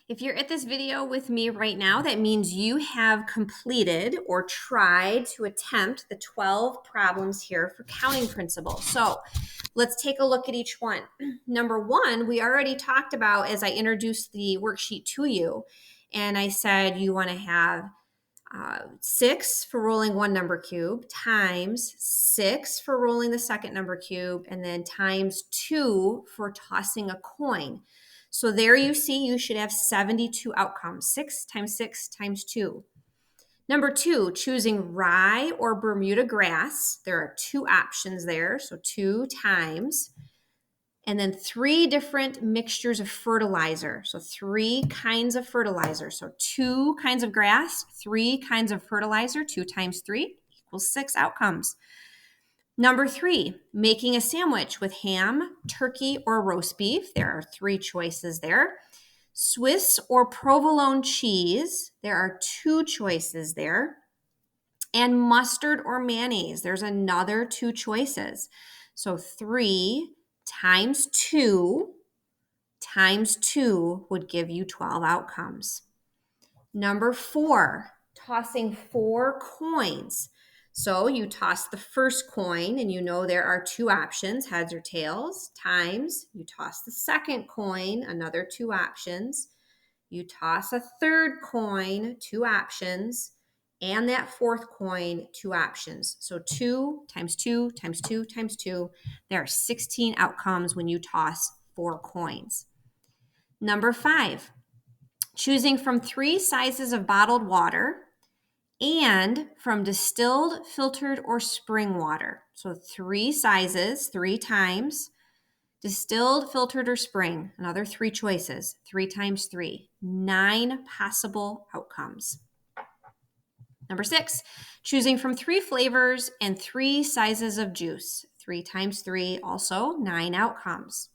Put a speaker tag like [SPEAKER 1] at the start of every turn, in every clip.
[SPEAKER 1] If you're at this video with me right now, that means you have completed or tried to attempt the 12 problems here for counting principles. So let's take a look at each one. Number one, we already talked about as I introduced the worksheet to you, and I said you want to have 6 for rolling one number cube times 6 for rolling the second number cube, and then times 2 for tossing a coin. So there you see you should have 72 outcomes. 6 times 6 times 2. Number 2, choosing rye or Bermuda grass. There are 2 options there, so 2 times. And then 3 different mixtures of fertilizer. So 3 kinds of fertilizer. So 2 kinds of grass, 3 kinds of fertilizer. 2 times 3 equals 6 outcomes. Number 3, making a sandwich with ham, turkey, or roast beef. There are 3 choices there. Swiss or provolone cheese. There are 2 choices there. And mustard or mayonnaise. There's another 2 choices. So 3 times 2 times 2 would give you 12 outcomes. Number 4, tossing 4 coins. So you toss the first coin and you know there are 2 options, heads or tails, times you toss the second coin, another 2 options. You toss a third coin, 2 options, and that fourth coin, 2 options. So 2 times 2 times 2 times 2, there are 16 outcomes when you toss 4 coins. Number 5, choosing from 3 sizes of bottled water and from distilled, filtered, or spring water. So 3 sizes, 3 times. Distilled, filtered, or spring, another 3 choices, 3 times 3, 9 possible outcomes. Number 6, choosing from 3 flavors and 3 sizes of juice, 3 times 3, also 9 outcomes.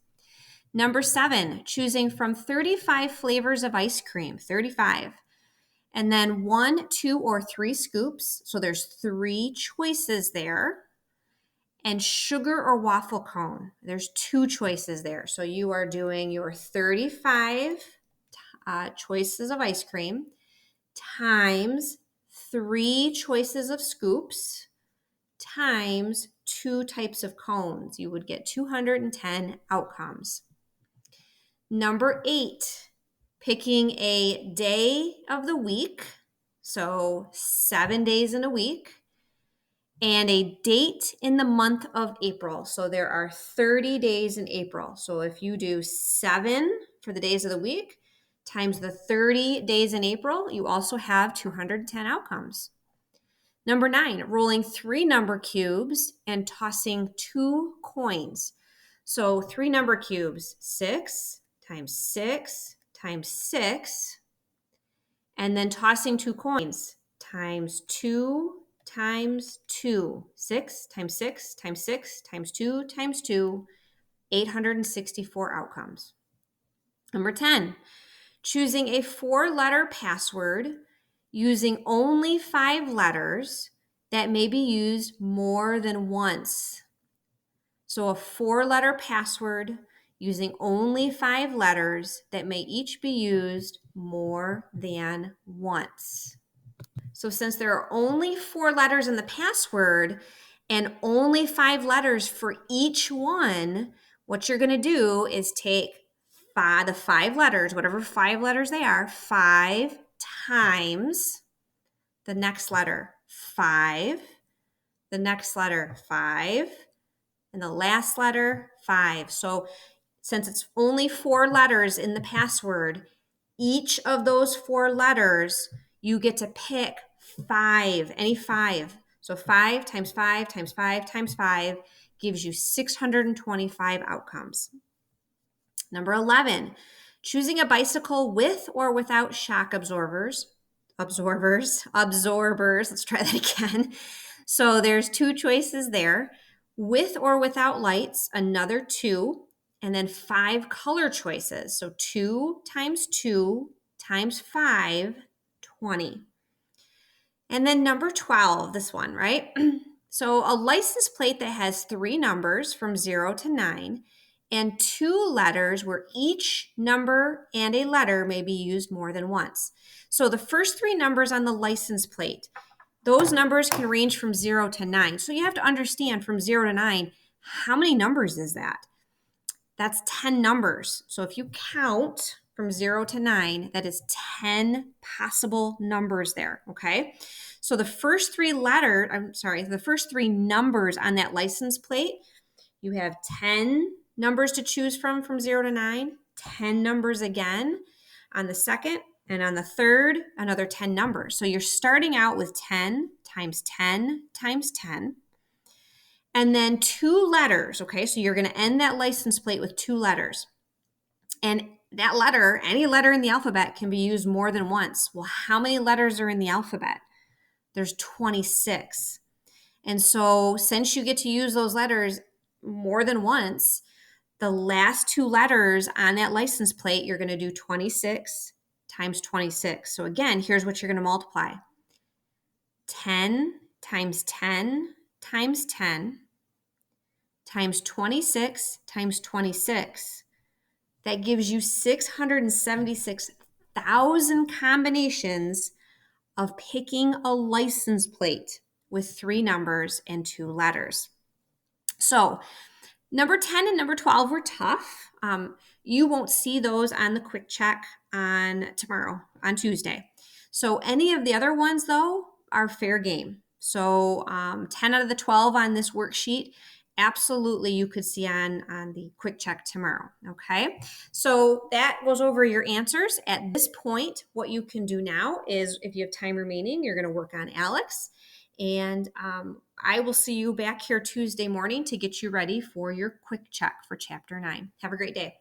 [SPEAKER 1] Number 7, choosing from 35 flavors of ice cream, 35. And then 1, 2, or 3 scoops. So there's 3 choices there. And sugar or waffle cone. There's 2 choices there. So you are doing your 35 choices of ice cream times 3 choices of scoops times 2 types of cones. You would get 210 outcomes. Number 8, picking a day of the week, so 7 days in a week, and a date in the month of April. So there are 30 days in April. So if you do 7 for the days of the week times the 30 days in April, you also have 210 outcomes. Number 9, rolling 3 number cubes and tossing 2 coins. So 3 number cubes, 6 times 6 times 6, and then tossing 2 coins times 2 times 2, 6 times 6 times 6 times 2 times 2, 864 outcomes. Number 10, choosing a 4-letter password using only 5 letters that may be used more than once. So a 4-letter password using only 5 letters that may each be used more than once. So since there are only 4 letters in the password and only 5 letters for each one, what you're going to do is take the 5 letters, whatever 5 letters they are, 5 times the next letter, 5, the next letter, 5, and the last letter, 5. So since it's only 4 letters in the password, each of those 4 letters, you get to pick 5, any 5. So 5 times 5 times 5 times 5 gives you 625 outcomes. Number 11, choosing a bicycle with or without shock absorbers. Let's try that again. So there's 2 choices there. With or without lights, another 2, and then 5 color choices. So 2 times 2 times 5, 20. And then number 12, this one, right? So a license plate that has 3 numbers from 0 to 9 and 2 letters where each number and a letter may be used more than once. So the first 3 numbers on the license plate, those numbers can range from 0 to 9. So you have to understand from 0 to 9, how many numbers is that? That's 10 numbers. So if you count from 0 to 9, that is 10 possible numbers there, okay? So the first 3 numbers on that license plate, you have 10 numbers to choose from 0 to 9, 10 numbers again on the second, and on the third, another 10 numbers. So you're starting out with 10 times 10 times 10. And then 2 letters, okay? So you're going to end that license plate with 2 letters. And that letter, any letter in the alphabet, can be used more than once. Well, how many letters are in the alphabet? There's 26. And so since you get to use those letters more than once, the last 2 letters on that license plate, you're going to do 26 times 26. So again, here's what you're going to multiply. 10 times 10 times 10 times 26 times 26. That gives you 676,000 combinations of picking a license plate with 3 numbers and 2 letters. So number 10 and number 12 were tough. You won't see those on the quick check on tomorrow, on Tuesday. So any of the other ones, though, are fair game. So 10 out of the 12 on this worksheet, absolutely you could see on the quick check tomorrow, okay? So that goes over your answers. At this point, what you can do now is, if you have time remaining, you're going to work on Alex. And I will see you back here Tuesday morning to get you ready for your quick check for Chapter 9. Have a great day.